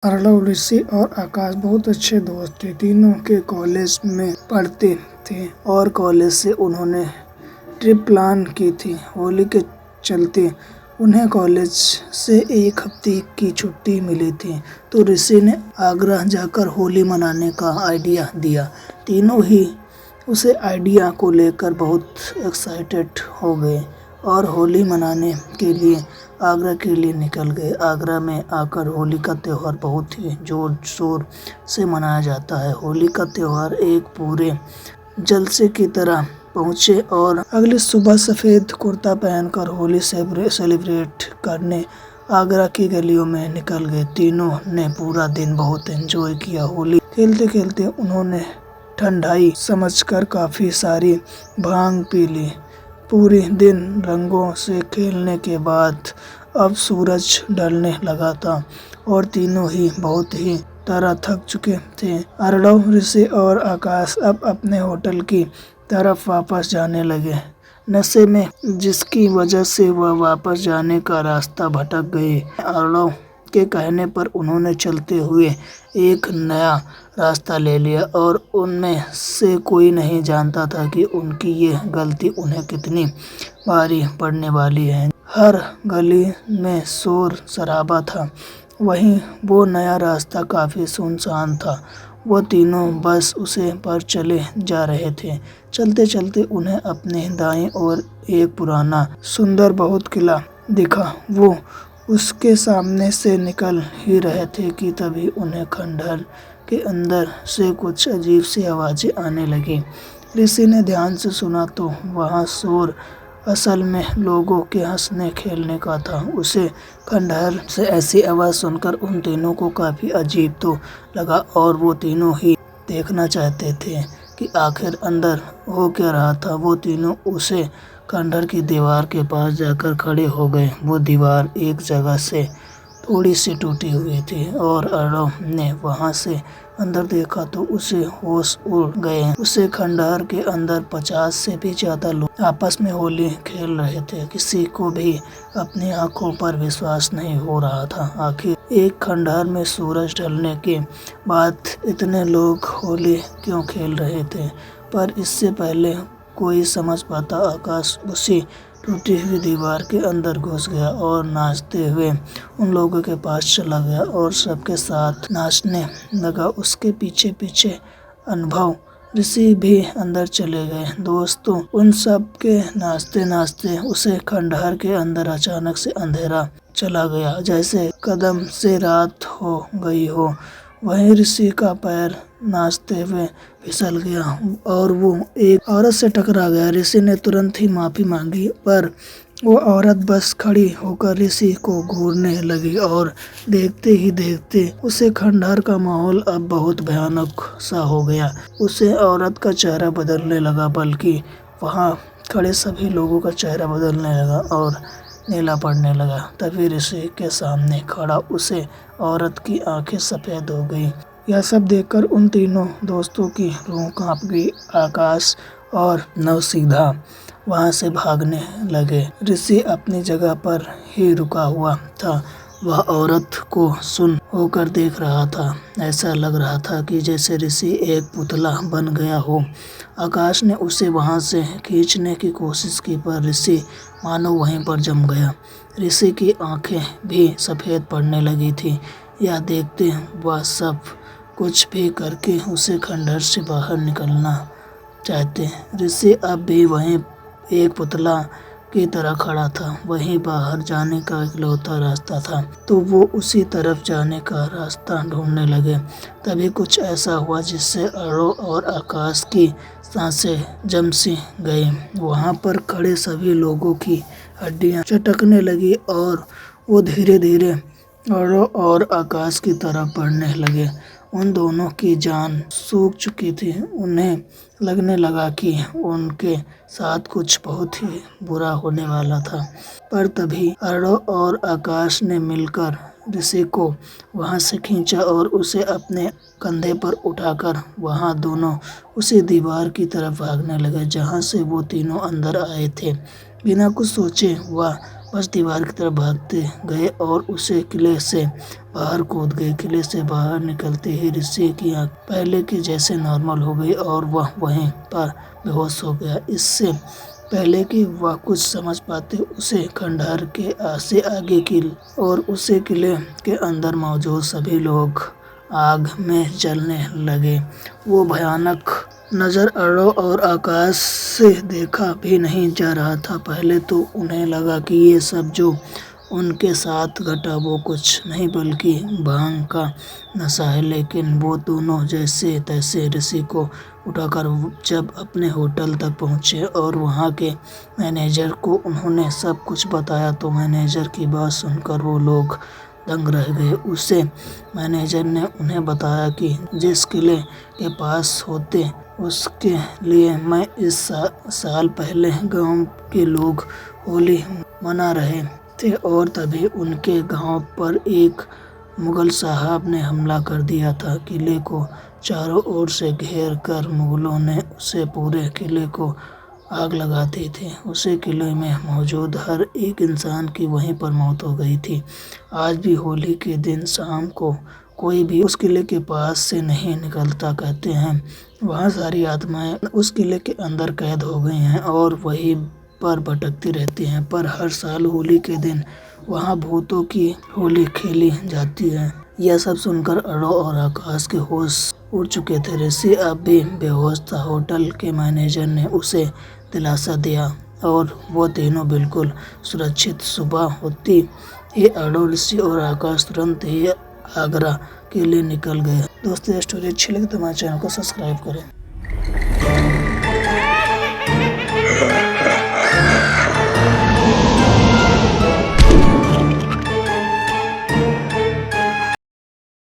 अर्णव, ऋषि और आकाश बहुत अच्छे दोस्त थे। तीनों के कॉलेज में पढ़ते थे और कॉलेज से उन्होंने ट्रिप प्लान की थी। होली के चलते उन्हें कॉलेज से एक हफ्ते की छुट्टी मिली थी, तो ऋषि ने आगरा जाकर होली मनाने का आइडिया दिया। तीनों ही उसे आइडिया को लेकर बहुत एक्साइटेड हो गए और होली मनाने के लिए आगरा के लिए निकल गए। आगरा में आकर होली का त्यौहार बहुत ही जोर शोर से मनाया जाता है। होली का त्यौहार एक पूरे जलसे की तरह पहुँचे और अगली सुबह सफ़ेद कुर्ता पहनकर होली सेलिब्रेट करने आगरा की गलियों में निकल गए। तीनों ने पूरा दिन बहुत एंजॉय किया। होली खेलते खेलते उन्होंने ठंडाई समझकर काफ़ी सारी भांग पी ली। पूरे दिन रंगों से खेलने के बाद अब सूरज ढलने लगा था और तीनों ही बहुत ही तरह थक चुके थे। अर्णव, ऋषि और आकाश अब अपने होटल की तरफ वापस जाने लगे, नशे में, जिसकी वजह से वह वापस जाने का रास्ता भटक गए। अर्णव के कहने पर उन्होंने चलते हुए एक नया रास्ता ले लिया और उनमें से कोई नहीं जानता था कि उनकी ये गलती उन्हें कितनी भारी पड़ने वाली है। हर गली में शोर शराबा था, वहीं वो नया रास्ता काफ़ी सुनसान था। वो तीनों बस उसे पर चले जा रहे थे। चलते चलते उन्हें अपने दाईं ओर एक पुराना सुंदर बहुत किला दिखा। वो उसके सामने से निकल ही रहे थे कि तभी उन्हें खंडहर के अंदर से कुछ अजीब सी आवाज़ें आने लगी। ऋषि ने ध्यान से सुना तो वहाँ शोर असल में लोगों के हंसने खेलने का था। उसे खंडहर से ऐसी आवाज़ सुनकर उन तीनों को काफ़ी अजीब तो लगा और वो तीनों ही देखना चाहते थे कि आखिर अंदर हो क्या रहा था। वो तीनों उसे खंडहर की दीवार के पास जाकर खड़े हो गए। वो दीवार एक जगह से थोड़ी सी टूटी हुई थी और अर्णव ने वहां से अंदर देखा तो उसे होश उड़ गए। उसे खंडहर के अंदर 50 से भी ज्यादा लोग आपस में होली खेल रहे थे। किसी को भी अपनी आंखों पर विश्वास नहीं हो रहा था। आखिर एक खंडहर में सूरज ढलने के बाद इतने लोग होली क्यों खेल रहे थे, पर इससे पहले कोई समझ पाता, आकाश उसी टूटी हुई दीवार के अंदर घुस गया और नाचते हुए उन लोगों के पास चला गया और सबके साथ नाचने लगा। उसके पीछे पीछे अनुभव, ऋषि भी अंदर चले गए। दोस्तों, उन सब के नाचते नाचते उसे खंडहर के अंदर अचानक से अंधेरा चला गया, जैसे कदम से रात हो गई हो। वहीं ऋषि का पैर नाचते हुए फिसल गया और वो एक औरत से टकरा गया। ऋषि ने तुरंत ही माफी मांगी, पर वो औरत बस खड़ी होकर ऋषि को घूरने लगी और देखते ही देखते उसे खंडहर का माहौल अब बहुत भयानक सा हो गया। उसे औरत का चेहरा बदलने लगा, बल्कि वहाँ खड़े सभी लोगों का चेहरा बदलने लगा और नीला पड़ने लगा। तभी ऋषि के सामने खड़ा उसे औरत की आंखें सफ़ेद हो गई। यह सब देखकर उन तीनों दोस्तों की रूह कांप गई। आकाश और नव सीधा वहां से भागने लगे। ऋषि अपनी जगह पर ही रुका हुआ था। वह औरत को सुन्न होकर देख रहा था। ऐसा लग रहा था कि जैसे ऋषि एक पुतला बन गया हो। आकाश ने उसे वहां से खींचने की कोशिश की, पर ऋषि मानो वहीं पर जम गया। ऋषि की आंखें भी सफ़ेद पड़ने लगी थी। यह देखते वह सब कुछ भी करके उसे खंडहर से बाहर निकलना चाहते। ऋषि अब भी वहीं एक पुतला की तरह खड़ा था। वहीं बाहर जाने का इकलौता रास्ता था, तो वो उसी तरफ जाने का रास्ता ढूंढने लगे। तभी कुछ ऐसा हुआ जिससे अर्णव और आकाश की सांसें जम सी गई। वहाँ पर खड़े सभी लोगों की हड्डियाँ चटकने लगी और वो धीरे धीरे अर्णव और आकाश की तरफ बढ़ने लगे। उन दोनों की जान सूख चुकी थी। उन्हें लगने लगा कि उनके साथ कुछ बहुत ही बुरा होने वाला था। पर तभी अर्णव और आकाश ने मिलकर ऋषि को वहां से खींचा और उसे अपने कंधे पर उठाकर वहां दोनों उसी दीवार की तरफ भागने लगे जहां से वो तीनों अंदर आए थे। बिना कुछ सोचे वह बस दीवार की तरफ भागते गए और उसे किले से बाहर कूद गए। किले से बाहर निकलते ही ऋषि की आंख पहले की जैसे नॉर्मल हो गई और वह वहीं पर बेहोश हो गया। इससे पहले कि वह कुछ समझ पाते, उसे खंडहर के से आगे की और उसे किले के अंदर मौजूद सभी लोग आग में जलने लगे। वो भयानक नजर अड़ो और आकाश से देखा भी नहीं जा रहा था। पहले तो उन्हें लगा कि ये सब जो उनके साथ घटा वो कुछ नहीं बल्कि भांग का नशा है, लेकिन वो दोनों जैसे तैसे ऋषि को उठाकर जब अपने होटल तक पहुंचे और वहां के मैनेजर को उन्होंने सब कुछ बताया तो मैनेजर की बात सुनकर वो लोग दंग रह गए। उसे मैनेजर ने उन्हें बताया कि जिस किले के पास होते उसके लिए मैं इस साल पहले गांव के लोग होली मना रहे थे और तभी उनके गांव पर एक मुगल साहब ने हमला कर दिया था। किले को चारों ओर से घेर कर मुगलों ने उसे पूरे किले को आग लगा दी थी। उसे किले में मौजूद हर एक इंसान की वहीं पर मौत हो गई थी। आज भी होली के दिन शाम को कोई भी उस किले के पास से नहीं निकलता। कहते हैं वहाँ सारी आत्माएं उस किले के अंदर कैद हो गई हैं और वहीं पर भटकती रहती हैं, पर हर साल होली के दिन वहाँ भूतों की होली खेली जाती है। यह सब सुनकर अड़ो और आकाश के होश उड़ चुके थे। ऋषि अब भी बेहोश था। होटल के मैनेजर ने उसे दिलासा दिया और वो तीनों बिल्कुल सुरक्षित। सुबह होती ही अड़ो, ऋषि और आकाश तुरंत ही आगरा के लिए निकल गए। दोस्तों, ये स्टोरी अच्छी लगी तो हमारे चैनल को सब्सक्राइब करें।